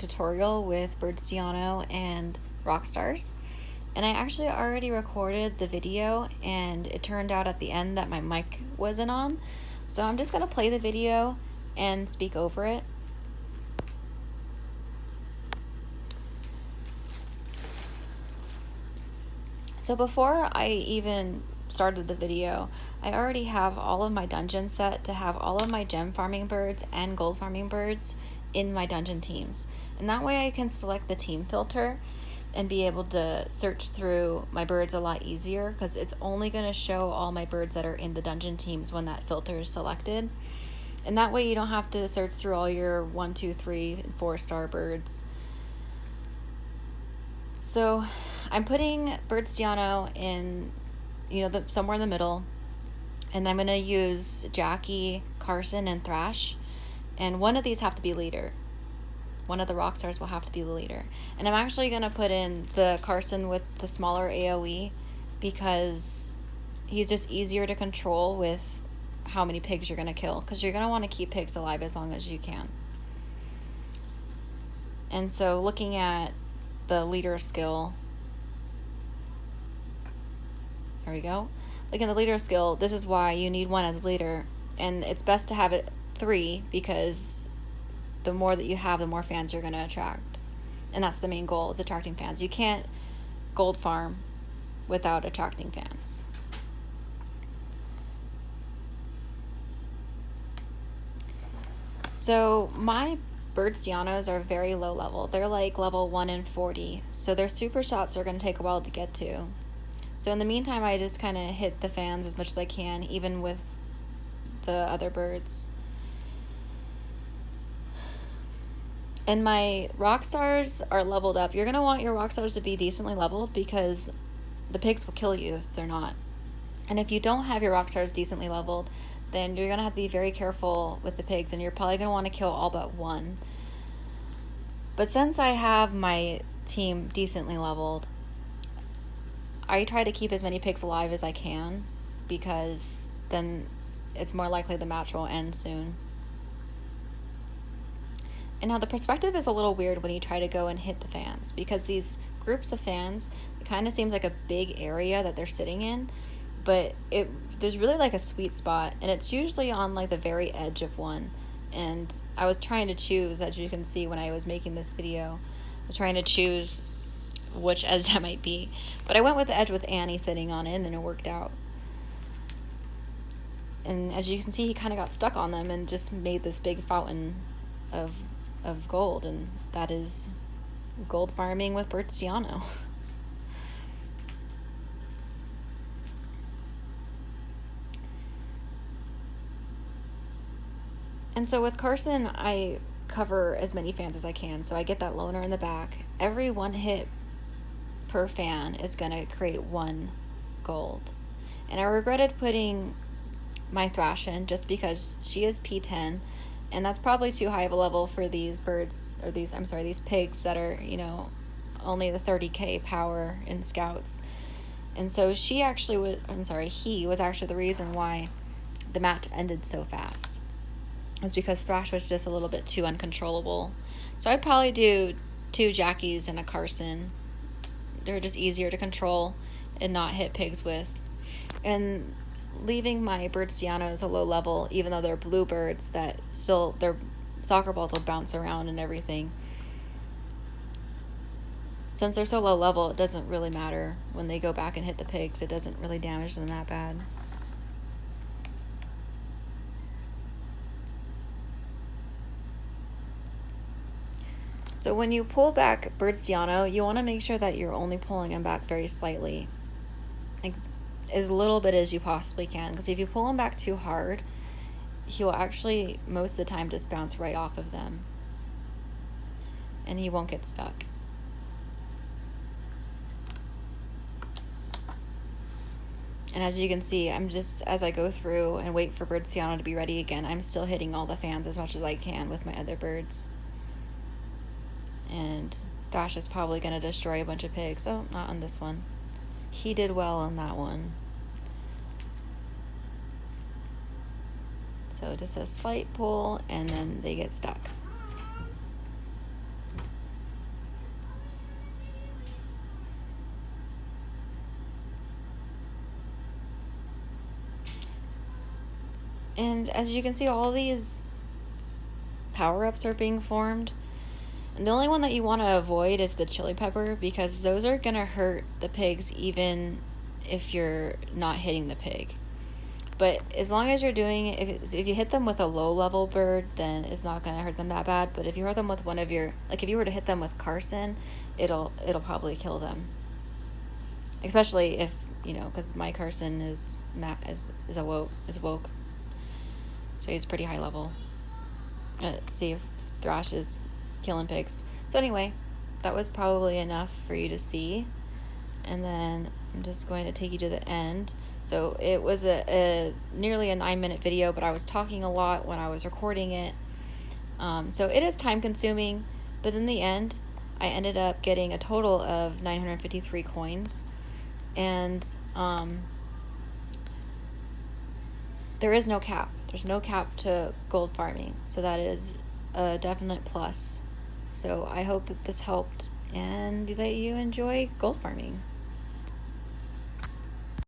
tutorial with birdstiano and rockstars. And I actually already recorded the video, and it turned out at the end that my mic wasn't on. So I'm just going to play the video and speak over it. So before I even started the video, I already have all of my dungeons set to have all of my gem farming birds and gold farming birds in my dungeon teams. And that way I can select the team filter and be able to search through my birds a lot easier, because it's only going to show all my birds that are in the dungeon teams when that filter is selected. And that way you don't have to search through all your 1, 2, 3, and 4-star birds. So I'm putting birdstiano in, somewhere in the middle, and I'm going to use Jackie, Carson, and Thrash, and one of these have to be leader. One of the rock stars will have to be the leader. And I'm actually going to put in the Carson with the smaller AoE, because he's just easier to control with how many pigs you're going to kill, because you're going to want to keep pigs alive as long as you can. And so looking at the leader skill, there we go. Looking at the leader skill, this is why you need one as leader, and it's best to have it 3, because the more that you have, the more fans you're going to attract. And that's the main goal, is attracting fans. You can't gold farm without attracting fans. So my birdstianos are very low level. They're like level 1 in 40. So their super shots are going to take a while to get to. So in the meantime, I just kind of hit the fans as much as I can, even with the other birds. And my rock stars are leveled up. You're going to want your rock stars to be decently leveled, because the pigs will kill you if they're not. And if you don't have your rock stars decently leveled, then you're going to have to be very careful with the pigs, and you're probably going to want to kill all but one. But since I have my team decently leveled, I try to keep as many pigs alive as I can, because then it's more likely the match will end soon. And now the perspective is a little weird when you try to go and hit the fans, because these groups of fans, it kind of seems like a big area that they're sitting in, but there's really like a sweet spot, and it's usually on like the very edge of one. And I was trying to choose, as you can see when I was making this video, I was trying to choose which edge that might be, but I went with the edge with Annie sitting on it, and it worked out. And as you can see, he kind of got stuck on them and just made this big fountain of gold, and that is gold farming with birdstiano. And so with Carson, I cover as many fans as I can, so I get that loner in the back. Every 1 hit per fan is going to create 1 gold. And I regretted putting my Thrash in, just because she is P10, and that's probably too high of a level for these birds, or these pigs that are, only the 30k power in scouts. And so he was actually the reason why the match ended so fast. It was because Thrash was just a little bit too uncontrollable. So I'd probably do 2 Jackies and a Carson. They're just easier to control and not hit pigs with. And leaving my birdstianos a low level, even though they're bluebirds, that still their soccer balls will bounce around and everything. Since they're so low level, it doesn't really matter when they go back and hit the pigs. It doesn't really damage them that bad. So when you pull back birdstiano, you want to make sure that you're only pulling him back very slightly, like as little bit as you possibly can, because if you pull him back too hard, he will actually most of the time just bounce right off of them, and he won't get stuck. And as you can see, I'm just, as I go through and wait for birdstiano to be ready again, I'm still hitting all the fans as much as I can with my other birds. And Thrash is probably going to destroy a bunch of pigs. Oh, not on this one. He did well on that one. So just a slight pull, and then they get stuck. And as you can see, all these power-ups are being formed. And the only one that you want to avoid is the chili pepper, because those are going to hurt the pigs even if you're not hitting the pig. But as long as you're doing it, if you hit them with a low-level bird, then it's not going to hurt them that bad. But if you hurt them with one of your, like if you were to hit them with Carson, it'll probably kill them. Especially if, you know, because my Carson is woke. So he's pretty high level. Let's see if Thrash is killing pigs. So anyway, that was probably enough for you to see. And then I'm just going to take you to the end. So it was a nearly a 9-minute video, but I was talking a lot when I was recording it. So it is time consuming, but in the end, I ended up getting a total of 953 coins. And there is no cap. There's no cap to gold farming. So that is a definite plus. So I hope that this helped and that you enjoy gold farming.